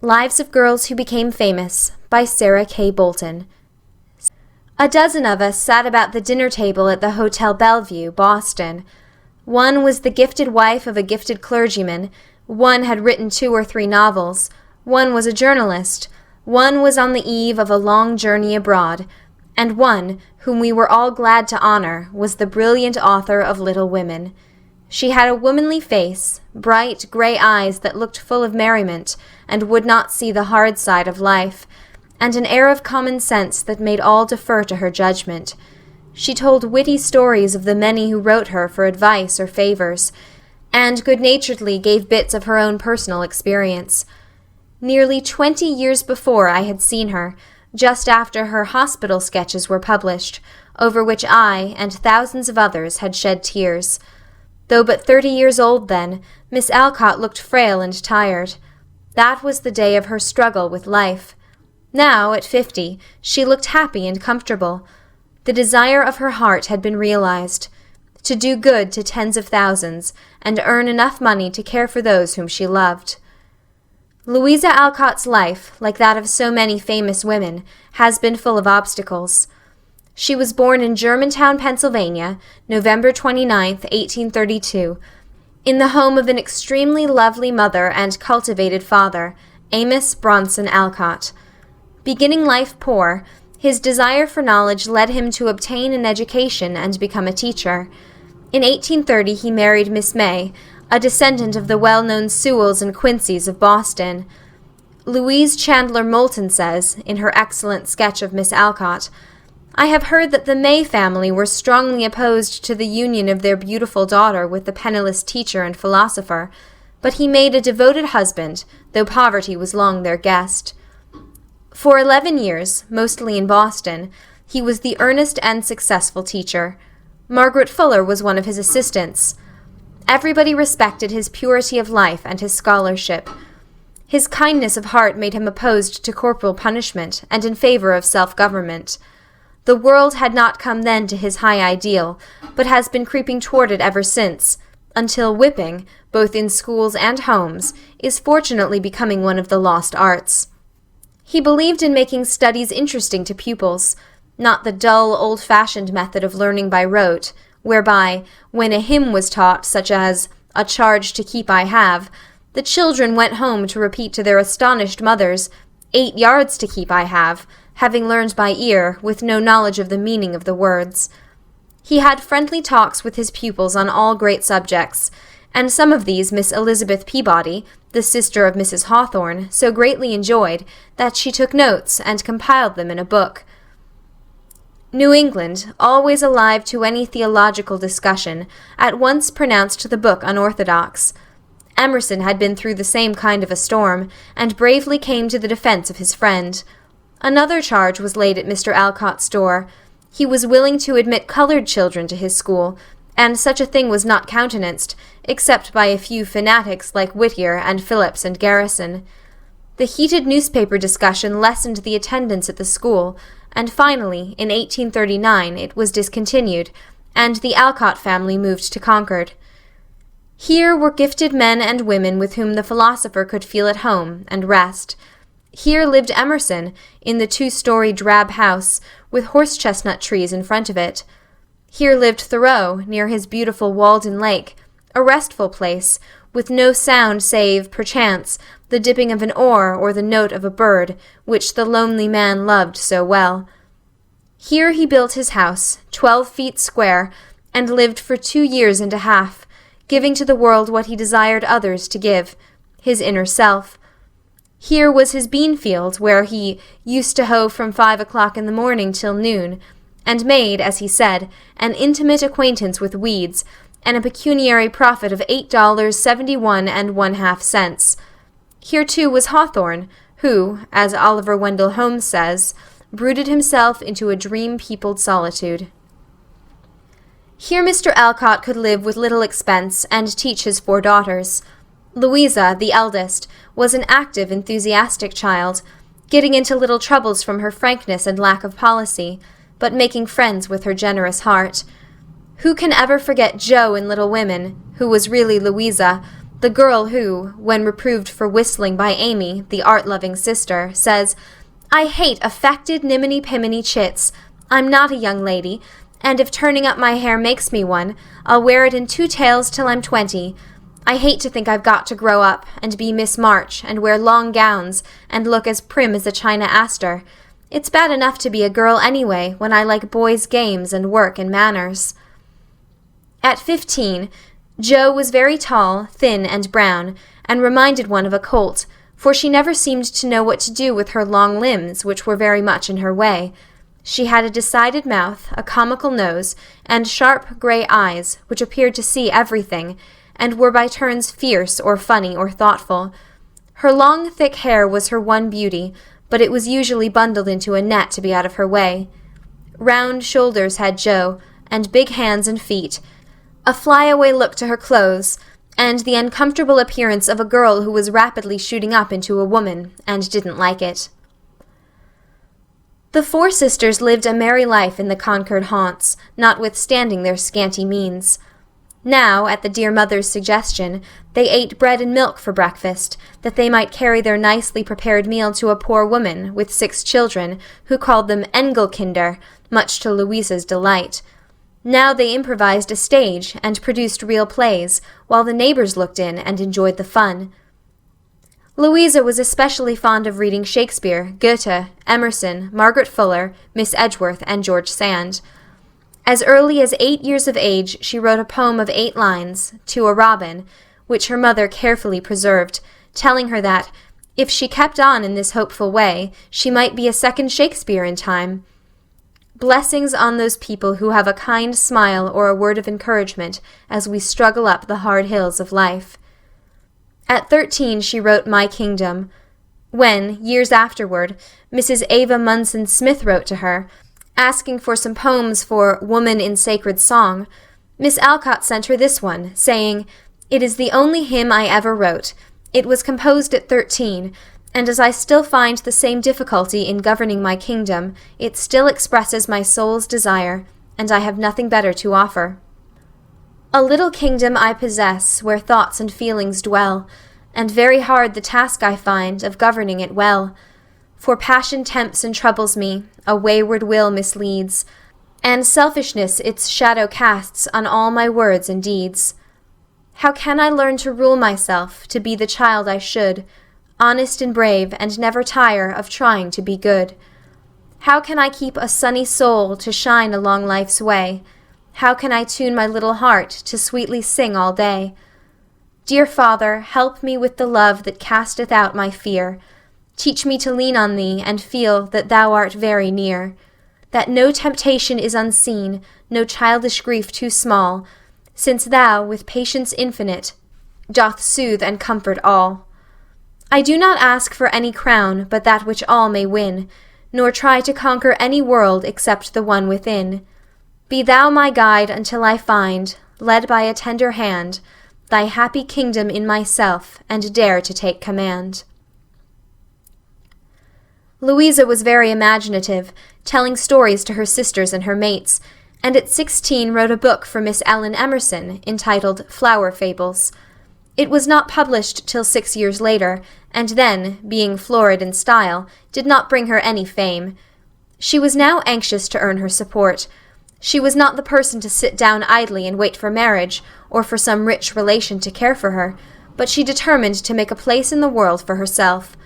Lives of Girls Who Became Famous by Sarah K. Bolton. A dozen of us sat about the dinner table at the Hotel Bellevue, Boston. One was the gifted wife of a gifted clergyman, one had written 2 or 3 novels, one was a journalist, one was on the eve of a long journey abroad, and one, whom we were all glad to honor, was the brilliant author of Little Women. She had a womanly face, bright gray eyes that looked full of merriment, and would not see the hard side of life, and an air of common sense that made all defer to her judgment. She told witty stories of the many who wrote her for advice or favors, and good-naturedly gave bits of her own personal experience. Nearly 20 years before I had seen her, just after her hospital sketches were published, over which I and thousands of others had shed tears. Though but 30 years old then, Miss Alcott looked frail and tired. That was the day of her struggle with life. Now, at 50, she looked happy and comfortable. The desire of her heart had been realized, to do good to tens of thousands, and earn enough money to care for those whom she loved. Louisa Alcott's life, like that of so many famous women, has been full of obstacles. She was born in Germantown, Pennsylvania, November 29, 1832, in the home of an extremely lovely mother and cultivated father, Amos Bronson Alcott. Beginning life poor, his desire for knowledge led him to obtain an education and become a teacher. In 1830 he married Miss May, a descendant of the well-known Sewells and Quinceys of Boston. Louise Chandler Moulton says, in her excellent sketch of Miss Alcott, "I have heard that the May family were strongly opposed to the union of their beautiful daughter with the penniless teacher and philosopher, but he made a devoted husband, though poverty was long their guest." For 11 years, mostly in Boston, he was the earnest and successful teacher. Margaret Fuller was one of his assistants. Everybody respected his purity of life and his scholarship. His kindness of heart made him opposed to corporal punishment and in favor of self-government. The world had not come then to his high ideal, but has been creeping toward it ever since, until whipping, both in schools and homes, is fortunately becoming one of the lost arts. He believed in making studies interesting to pupils, not the dull, old-fashioned method of learning by rote, whereby, when a hymn was taught, such as, "A charge to keep I have," the children went home to repeat to their astonished mothers, "8 yards to keep I have," having learned by ear, with no knowledge of the meaning of the words. He had friendly talks with his pupils on all great subjects, and some of these Miss Elizabeth Peabody, the sister of Mrs. Hawthorne, so greatly enjoyed that she took notes and compiled them in a book. New England, always alive to any theological discussion, at once pronounced the book unorthodox. Emerson had been through the same kind of a storm, and bravely came to the defense of his friend. Another charge was laid at Mr. Alcott's door. He was willing to admit colored children to his school, and such a thing was not countenanced, except by a few fanatics like Whittier and Phillips and Garrison. The heated newspaper discussion lessened the attendance at the school, and finally, in 1839, it was discontinued, and the Alcott family moved to Concord. Here were gifted men and women with whom the philosopher could feel at home and rest. Here lived Emerson, in the 2-story drab house, with horse-chestnut trees in front of it. Here lived Thoreau, near his beautiful Walden Lake, a restful place, with no sound save, perchance, the dipping of an oar or the note of a bird, which the lonely man loved so well. Here he built his house, 12 feet square, and lived for 2 years and a half, giving to the world what he desired others to give, his inner self. Here was his bean field, where he used to hoe from 5 o'clock in the morning till noon, and made, as he said, an intimate acquaintance with weeds, and a pecuniary profit of $8.71 1/2. Here, too, was Hawthorne, who, as Oliver Wendell Holmes says, brooded himself into a dream-peopled solitude. Here Mr. Alcott could live with little expense and teach his 4 daughters. Louisa, the eldest, was an active, enthusiastic child, getting into little troubles from her frankness and lack of policy, but making friends with her generous heart. Who can ever forget Jo in Little Women, who was really Louisa, The girl who, when reproved for whistling by Amy, the art-loving sister, says, "I hate affected niminy-piminy chits. I'm not a young lady, and if turning up my hair makes me one, I'll wear it in 2 tails till I'm 20. I hate to think I've got to grow up, and be Miss March, and wear long gowns, and look as prim as a China aster. It's bad enough to be a girl anyway, when I like boys' games and work and manners." At 15, Jo was very tall, thin, and brown, and reminded one of a colt, for she never seemed to know what to do with her long limbs, which were very much in her way. She had a decided mouth, a comical nose, and sharp grey eyes, which appeared to see everything, and were by turns fierce or funny or thoughtful. Her long, thick hair was her one beauty, but it was usually bundled into a net to be out of her way. Round shoulders had Jo, and big hands and feet, a flyaway look to her clothes, and the uncomfortable appearance of a girl who was rapidly shooting up into a woman, and didn't like it. The 4 sisters lived a merry life in the conquered haunts, notwithstanding their scanty means. Now, at the dear mother's suggestion, they ate bread and milk for breakfast, that they might carry their nicely prepared meal to a poor woman with 6 children, who called them Engelkinder, much to Louisa's delight. Now they improvised a stage, and produced real plays, while the neighbors looked in and enjoyed the fun. Louisa was especially fond of reading Shakespeare, Goethe, Emerson, Margaret Fuller, Miss Edgeworth, and George Sand. As early as 8 years of age she wrote a poem of 8 lines, To a Robin, which her mother carefully preserved, telling her that, if she kept on in this hopeful way, she might be a second Shakespeare in time. Blessings on those people who have a kind smile or a word of encouragement as we struggle up the hard hills of life. At 13 she wrote My Kingdom. When, years afterward, Mrs. Ava Munson Smith wrote to her, asking for some poems for Woman in Sacred Song, Miss Alcott sent her this one, saying, "It is the only hymn I ever wrote. It was composed at 13, and as I still find the same difficulty in governing my kingdom, it still expresses my soul's desire, and I have nothing better to offer. A little kingdom I possess, where thoughts and feelings dwell, and very hard the task I find of governing it well. For passion tempts and troubles me, a wayward will misleads, and selfishness its shadow casts on all my words and deeds. How can I learn to rule myself, to be the child I should, honest and brave, and never tire of trying to be good? How can I keep a sunny soul to shine along life's way? How can I tune my little heart to sweetly sing all day? Dear Father, help me with the love that casteth out my fear. Teach me to lean on Thee and feel that Thou art very near, that no temptation is unseen, no childish grief too small, since Thou, with patience infinite, doth soothe and comfort all. I do not ask for any crown but that which all may win, nor try to conquer any world except the one within. Be Thou my guide until I find, led by a tender hand, Thy happy kingdom in myself, and dare to take command. Louisa was very imaginative, telling stories to her sisters and her mates, and at 16 wrote a book for Miss Ellen Emerson entitled Flower Fables. It was not published till 6 years later, and then, being florid in style, did not bring her any fame. She was now anxious to earn her support. She was not the person to sit down idly and wait for marriage, or for some rich relation to care for her, but she determined to make a place in the world for herself.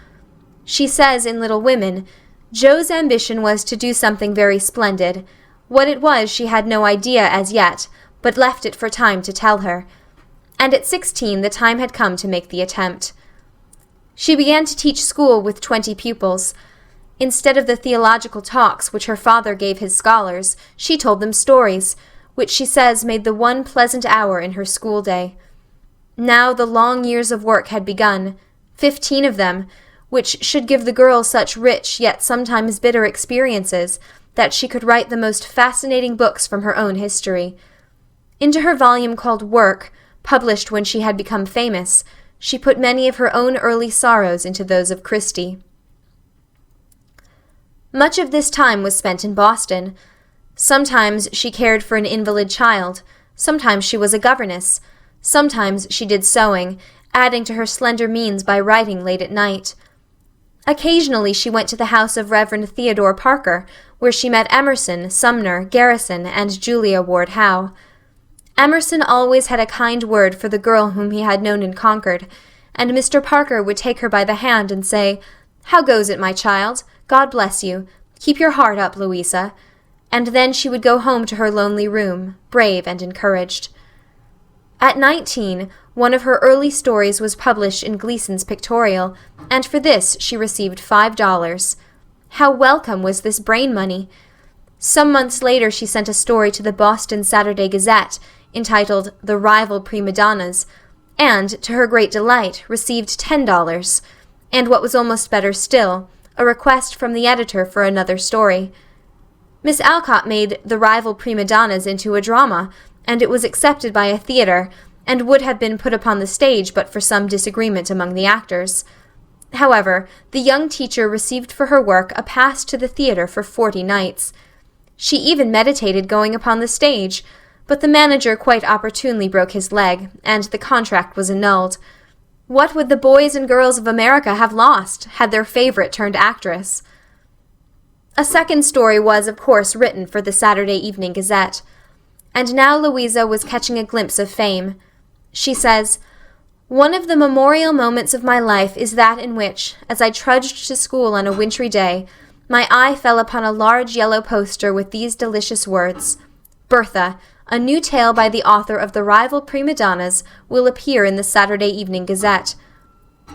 She says in Little Women, Jo's ambition was to do something very splendid. What it was she had no idea as yet, but left it for time to tell her. And at 16 the time had come to make the attempt. She began to teach school with 20 pupils. Instead of the theological talks which her father gave his scholars, she told them stories, which she says made the one pleasant hour in her school day. Now the long years of work had begun, 15 of them, which should give the girl such rich yet sometimes bitter experiences that she could write the most fascinating books from her own history. Into her volume called Work, published when she had become famous, she put many of her own early sorrows into those of Christie. Much of this time was spent in Boston. Sometimes she cared for an invalid child, sometimes she was a governess, sometimes she did sewing, adding to her slender means by writing late at night. Occasionally she went to the house of Reverend Theodore Parker, where she met Emerson, Sumner, Garrison, and Julia Ward Howe. Emerson always had a kind word for the girl whom he had known in Concord, and Mr. Parker would take her by the hand and say, "How goes it, my child? God bless you. Keep your heart up, Louisa." And then she would go home to her lonely room, brave and encouraged. At 19, one of her early stories was published in Gleason's Pictorial, and for this she received $5. How welcome was this brain money! Some months later she sent a story to the Boston Saturday Gazette, entitled The Rival Prima Donnas, and, to her great delight, received $10, and what was almost better still, a request from the editor for another story. Miss Alcott made The Rival Prima Donnas into a drama, and it was accepted by a theatre, and would have been put upon the stage but for some disagreement among the actors. However, the young teacher received for her work a pass to the theatre for 40 nights. She even meditated going upon the stage, but the manager quite opportunely broke his leg, and the contract was annulled. What would the boys and girls of America have lost had their favorite turned actress? A second story was, of course, written for the Saturday Evening Gazette. And now Louisa was catching a glimpse of fame. She says, "One of the memorial moments of my life is that in which, as I trudged to school on a wintry day, my eye fell upon a large yellow poster with these delicious words, 'Bertha, a new tale by the author of The Rival Prima Donnas will appear in the Saturday Evening Gazette.'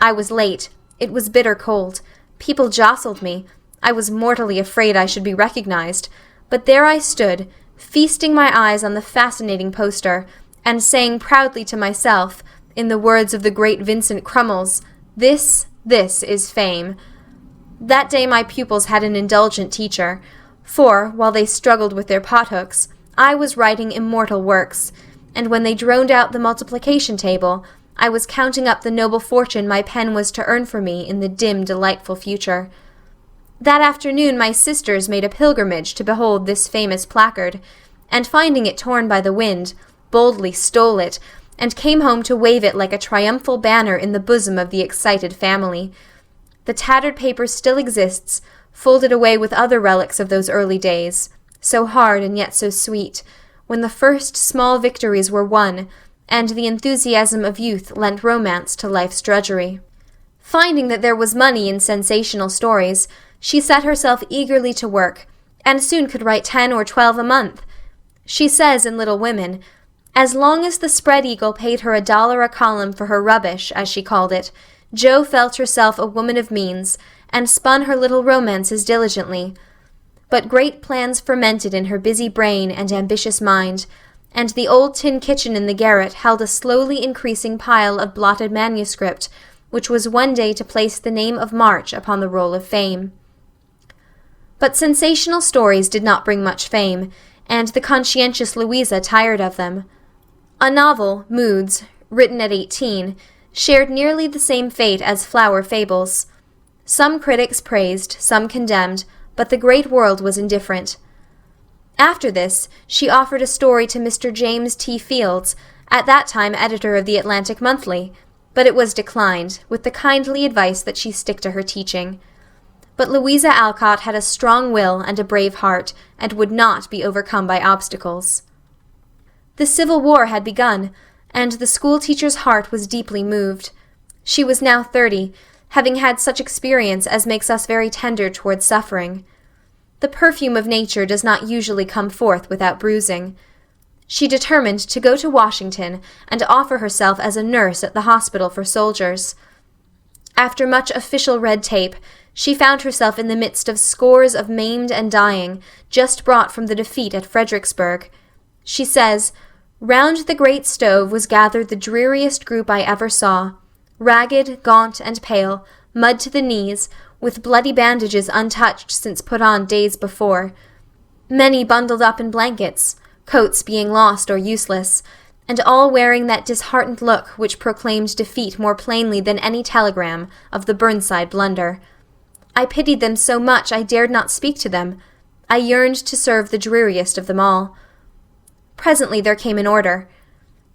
I was late. It was bitter cold. People jostled me. I was mortally afraid I should be recognized. But there I stood, feasting my eyes on the fascinating poster, and saying proudly to myself, in the words of the great Vincent Crummles, 'This is fame.' That day my pupils had an indulgent teacher, for, while they struggled with their pothooks, I was writing immortal works, and when they droned out the multiplication table, I was counting up the noble fortune my pen was to earn for me in the dim, delightful future. That afternoon my sisters made a pilgrimage to behold this famous placard, and finding it torn by the wind, boldly stole it, and came home to wave it like a triumphal banner in the bosom of the excited family. The tattered paper still exists, folded away with other relics of those early days, so hard and yet so sweet, when the first small victories were won, and the enthusiasm of youth lent romance to life's drudgery. Finding that there was money in sensational stories, she set herself eagerly to work, and soon could write 10 or 12 a month. She says in Little Women, "As long as the Spread Eagle paid her $1 a column for her rubbish, as she called it, Jo felt herself a woman of means, and spun her little romances diligently. But great plans fermented in her busy brain and ambitious mind, and the old tin kitchen in the garret held a slowly increasing pile of blotted manuscript, which was one day to place the name of March upon the roll of fame." But sensational stories did not bring much fame, and the conscientious Louisa tired of them. A novel, Moods, written at 18, shared nearly the same fate as Flower Fables. Some critics praised, some condemned, but the great world was indifferent. After this, she offered a story to Mr. James T. Fields, at that time editor of the Atlantic Monthly, but it was declined, with the kindly advice that she stick to her teaching. But Louisa Alcott had a strong will and a brave heart, and would not be overcome by obstacles. The Civil War had begun, and the school-teacher's heart was deeply moved. She was now 30, having had such experience as makes us very tender toward suffering. The perfume of nature does not usually come forth without bruising. She determined to go to Washington and offer herself as a nurse at the hospital for soldiers. After much official red tape, she found herself in the midst of scores of maimed and dying, just brought from the defeat at Fredericksburg. She says, "Round the great stove was gathered the dreariest group I ever saw. Ragged, gaunt, and pale, mud to the knees, with bloody bandages untouched since put on days before. Many bundled up in blankets, coats being lost or useless, and all wearing that disheartened look which proclaimed defeat more plainly than any telegram of the Burnside blunder. I pitied them so much I dared not speak to them. I yearned to serve the dreariest of them all. Presently there came an order.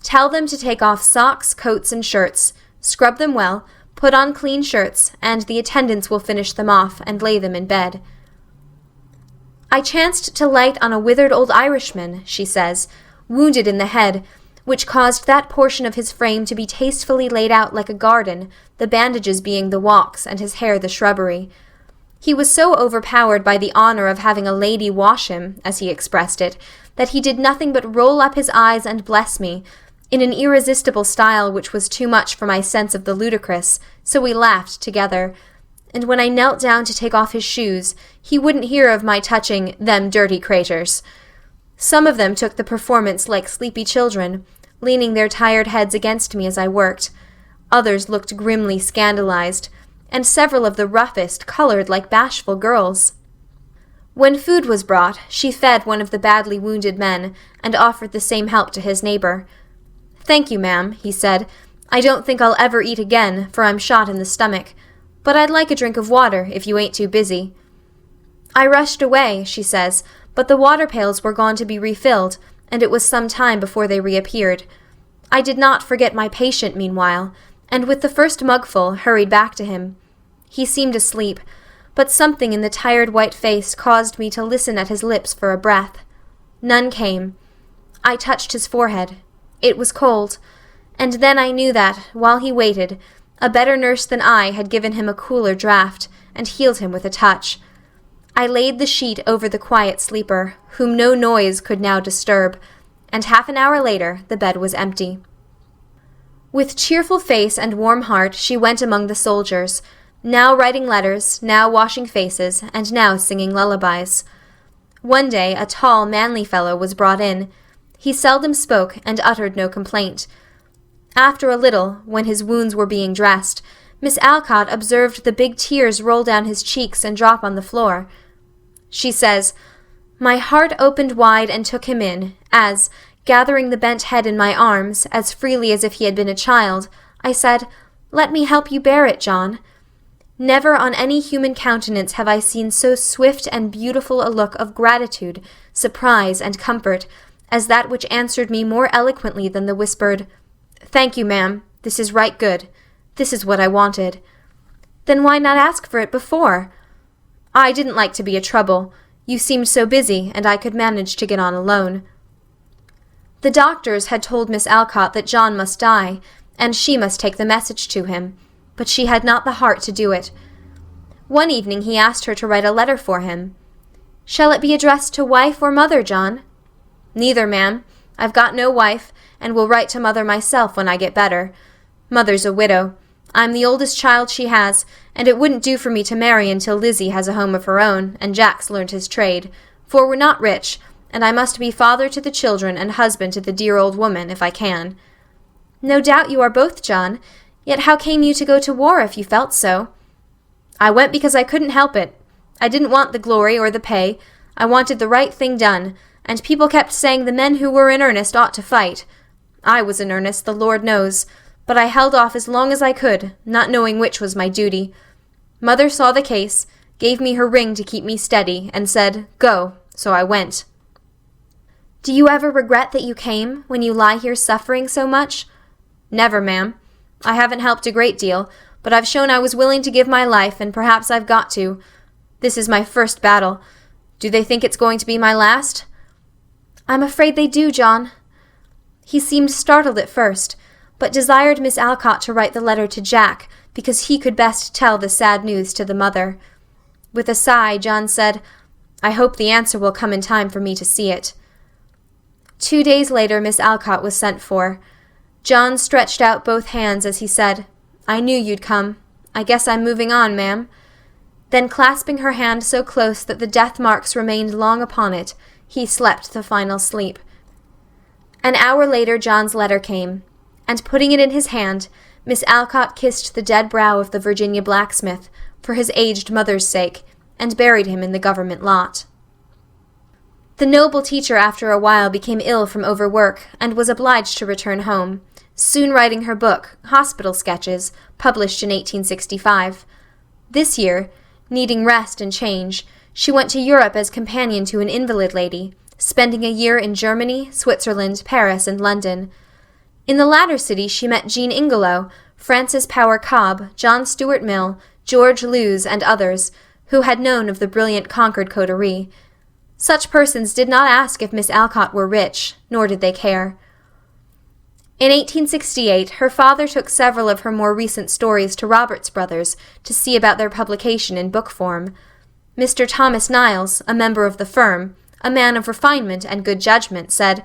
Tell them to take off socks, coats, and shirts. Scrub them well, put on clean shirts, and the attendants will finish them off and lay them in bed." "I chanced to light on a withered old Irishman," she says, "wounded in the head, which caused that portion of his frame to be tastefully laid out like a garden, the bandages being the walks and his hair the shrubbery. He was so overpowered by the honor of having a lady wash him, as he expressed it, that he did nothing but roll up his eyes and bless me, in an irresistible style which was too much for my sense of the ludicrous, so we laughed together. And when I knelt down to take off his shoes, he wouldn't hear of my touching them dirty craters. Some of them took the performance like sleepy children, leaning their tired heads against me as I worked. Others looked grimly scandalized, and several of the roughest colored like bashful girls. When food was brought, she fed one of the badly wounded men, and offered the same help to his neighbor. "Thank you, ma'am," he said. "I don't think I'll ever eat again, for I'm shot in the stomach. But I'd like a drink of water, if you ain't too busy." I rushed away, she says, but the water pails were gone to be refilled, and it was some time before they reappeared. I did not forget my patient meanwhile, and with the first mugful hurried back to him. He seemed asleep, but something in the tired white face caused me to listen at his lips for a breath. None came. I touched his forehead. It was cold, and then I knew that, while he waited, a better nurse than I had given him a cooler draught, and healed him with a touch. I laid the sheet over the quiet sleeper, whom no noise could now disturb, and half an hour later the bed was empty. With cheerful face and warm heart she went among the soldiers, now writing letters, now washing faces, and now singing lullabies. One day a tall, manly fellow was brought in. He seldom spoke and uttered no complaint. After a little, when his wounds were being dressed, Miss Alcott observed the big tears roll down his cheeks and drop on the floor. She says, "My heart opened wide and took him in, as, gathering the bent head in my arms, as freely as if he had been a child, I said, 'Let me help you bear it, John.' Never on any human countenance have I seen so swift and beautiful a look of gratitude, surprise, and comfort, as that which answered me more eloquently than the whispered, 'Thank you, ma'am. This is right good. This is what I wanted.' Then why not ask for it before? I didn't like to be a trouble. You seemed so busy, and I could manage to get on alone." The doctors had told Miss Alcott that John must die, and she must take the message to him, but she had not the heart to do it. One evening he asked her to write a letter for him. "Shall it be addressed to wife or mother, John?" "Neither, ma'am. I've got no wife, and will write to mother myself when I get better. Mother's a widow. I'm the oldest child she has, and it wouldn't do for me to marry until Lizzie has a home of her own, and Jack's learned his trade, for we're not rich, and I must be father to the children and husband to the dear old woman, if I can." "No doubt you are both, John. Yet how came you to go to war if you felt so?" "I went because I couldn't help it. I didn't want the glory or the pay. I wanted the right thing done, and people kept saying the men who were in earnest ought to fight. I was in earnest, the Lord knows, but I held off as long as I could, not knowing which was my duty. Mother saw the case, gave me her ring to keep me steady, and said, 'Go,' so I went." "Do you ever regret that you came, when you lie here suffering so much?" "Never, ma'am. I haven't helped a great deal, but I've shown I was willing to give my life, and perhaps I've got to. This is my first battle. Do they think it's going to be my last?" "I'm afraid they do, John." He seemed startled at first, but desired Miss Alcott to write the letter to Jack, because he could best tell the sad news to the mother. With a sigh, John said, "I hope the answer will come in time for me to see it." 2 days later Miss Alcott was sent for. John stretched out both hands as he said, "I knew you'd come. I guess I'm moving on, ma'am." Then clasping her hand so close that the death marks remained long upon it, he slept the final sleep. An hour later John's letter came, and putting it in his hand, Miss Alcott kissed the dead brow of the Virginia blacksmith, for his aged mother's sake, and buried him in the government lot. The noble teacher after a while became ill from overwork, and was obliged to return home, soon writing her book, Hospital Sketches, published in 1865. This year, needing rest and change, she went to Europe as companion to an invalid lady, spending a year in Germany, Switzerland, Paris, and London. In the latter city she met Jean Ingelow, Francis Power Cobb, John Stuart Mill, George Lewes, and others, who had known of the brilliant Concord coterie. Such persons did not ask if Miss Alcott were rich, nor did they care. In 1868, her father took several of her more recent stories to Roberts Brothers to see about their publication in book form. Mr. Thomas Niles, a member of the firm, a man of refinement and good judgment, said,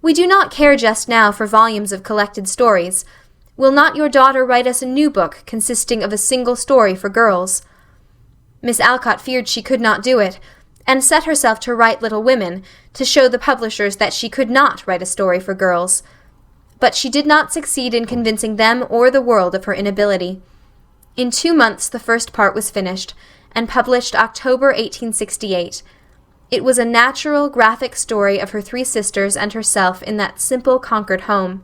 "We do not care just now for volumes of collected stories. Will not your daughter write us a new book consisting of a single story for girls?" Miss Alcott feared she could not do it, and set herself to write Little Women, to show the publishers that she could not write a story for girls. But she did not succeed in convincing them or the world of her inability. In 2 months the first part was finished, and published October 1868. It was a natural, graphic story of her 3 sisters and herself in that simple Concord home.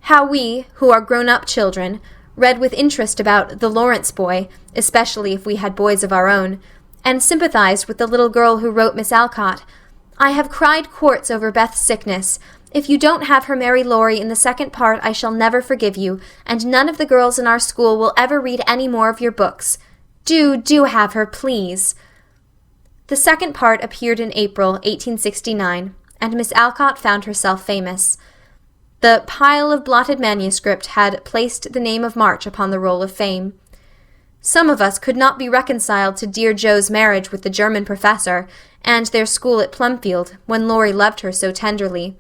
How we, who are grown-up children, read with interest about the Lawrence boy, especially if we had boys of our own, and sympathized with the little girl who wrote Miss Alcott, "I have cried quarts over Beth's sickness. If you don't have her marry Laurie in the second part, I shall never forgive you, and none of the girls in our school will ever read any more of your books. Do have her, please." The second part appeared in April 1869, and Miss Alcott found herself famous. The pile of blotted manuscript had placed the name of March upon the roll of fame. Some of us could not be reconciled to dear Joe's marriage with the German professor, and their school at Plumfield, when Laurie loved her so tenderly.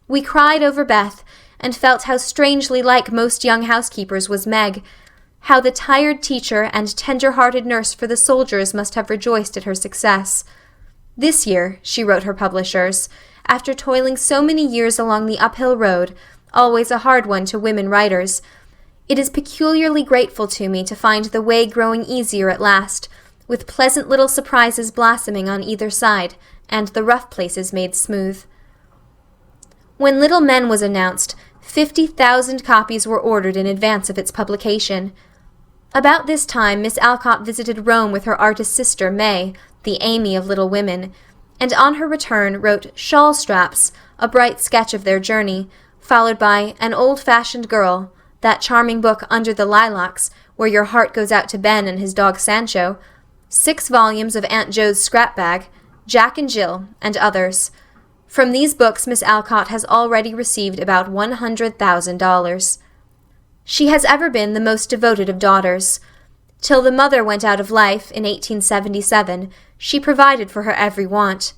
We cried over Beth, and felt how strangely like most young housekeepers was Meg, how the tired teacher and tender-hearted nurse for the soldiers must have rejoiced at her success. This year, she wrote her publishers, after toiling so many years along the uphill road, always a hard one to women writers, it is peculiarly grateful to me to find the way growing easier at last, with pleasant little surprises blossoming on either side, and the rough places made smooth. When Little Men was announced, 50,000 copies were ordered in advance of its publication. About this time Miss Alcott visited Rome with her artist sister May, the Amy of Little Women, and on her return wrote Shawl Straps, a bright sketch of their journey, followed by An Old-Fashioned Girl, that charming book Under the Lilacs, where your heart goes out to Ben and his dog Sancho, 6 volumes of Aunt Jo's Scrap Bag, Jack and Jill, and others. From these books Miss Alcott has already received about $100,000. She has ever been the most devoted of daughters. Till the mother went out of life in 1877, she provided for her every want.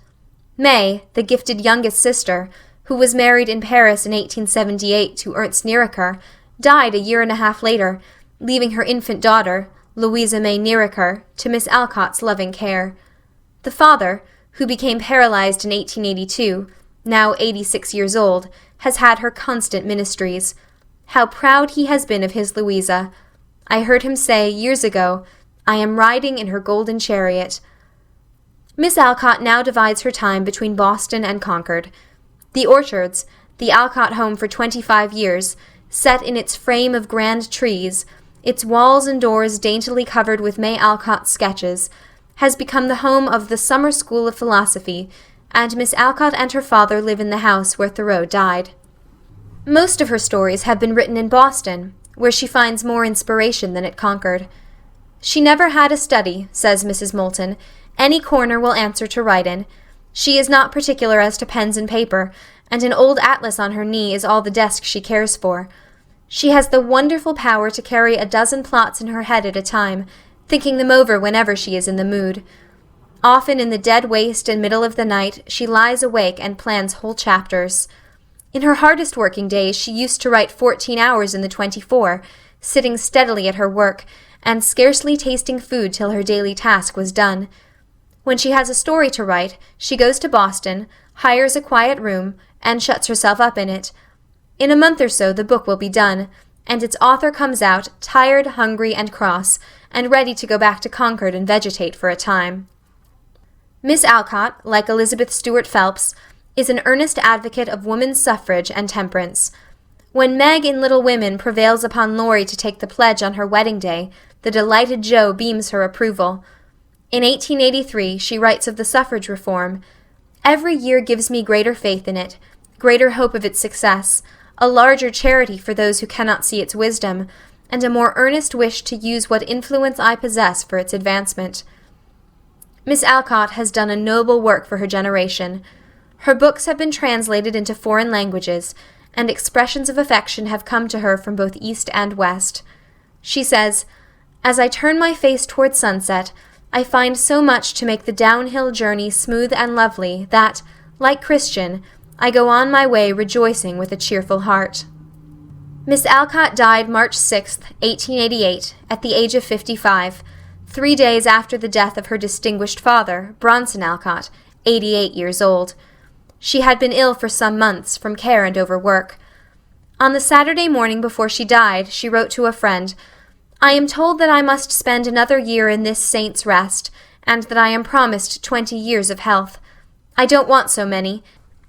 May, the gifted youngest sister, who was married in Paris in 1878 to Ernst Nieriker, died a year and a half later, leaving her infant daughter, Louisa May Nieriker, to Miss Alcott's loving care. The father, who became paralyzed in 1882, now 86 years old, has had her constant ministries. How proud he has been of his Louisa! I heard him say, years ago, "I am riding in her golden chariot." Miss Alcott now divides her time between Boston and Concord. The Orchards, the Alcott home for 25 years, set in its frame of grand trees, its walls and doors daintily covered with May Alcott sketches, has become the home of the Summer School of Philosophy, and Miss Alcott and her father live in the house where Thoreau died. Most of her stories have been written in Boston, where she finds more inspiration than at Concord. She never had a study, says Mrs. Moulton. Any corner will answer to write in. She is not particular as to pens and paper, and an old atlas on her knee is all the desk she cares for. She has the wonderful power to carry a dozen plots in her head at a time, thinking them over whenever she is in the mood. Often in the dead waste and middle of the night she lies awake and plans whole chapters. In her hardest working days she used to write 14 hours in the 24, sitting steadily at her work, and scarcely tasting food till her daily task was done. When she has a story to write, she goes to Boston, hires a quiet room, and shuts herself up in it. In a month or so the book will be done, and its author comes out tired, hungry, and cross, and ready to go back to Concord and vegetate for a time. Miss Alcott, like Elizabeth Stuart Phelps, is an earnest advocate of woman's suffrage and temperance. When Meg in Little Women prevails upon Laurie to take the pledge on her wedding day, the delighted Joe beams her approval. In 1883 she writes of the suffrage reform. "Every year gives me greater faith in it, greater hope of its success, a larger charity for those who cannot see its wisdom, and a more earnest wish to use what influence I possess for its advancement. Miss Alcott has done a noble work for her generation. Her books have been translated into foreign languages, and expressions of affection have come to her from both East and West. She says, "As I turn my face toward sunset, I find so much to make the downhill journey smooth and lovely that, like Christian, I go on my way rejoicing with a cheerful heart." Miss Alcott died March 6, 1888, at the age of 55, 3 days after the death of her distinguished father, Bronson Alcott, 88 years old. She had been ill for some months from care and overwork. On the Saturday morning before she died, she wrote to a friend, "I am told that I must spend another year in this saint's rest, and that I am promised 20 years of health. I don't want so many,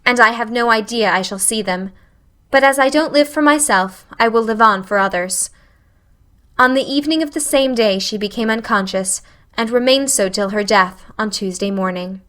and I have no idea I shall see them. But as I don't live for myself, I will live on for others." On the evening of the same day she became unconscious, and remained so till her death on Tuesday morning.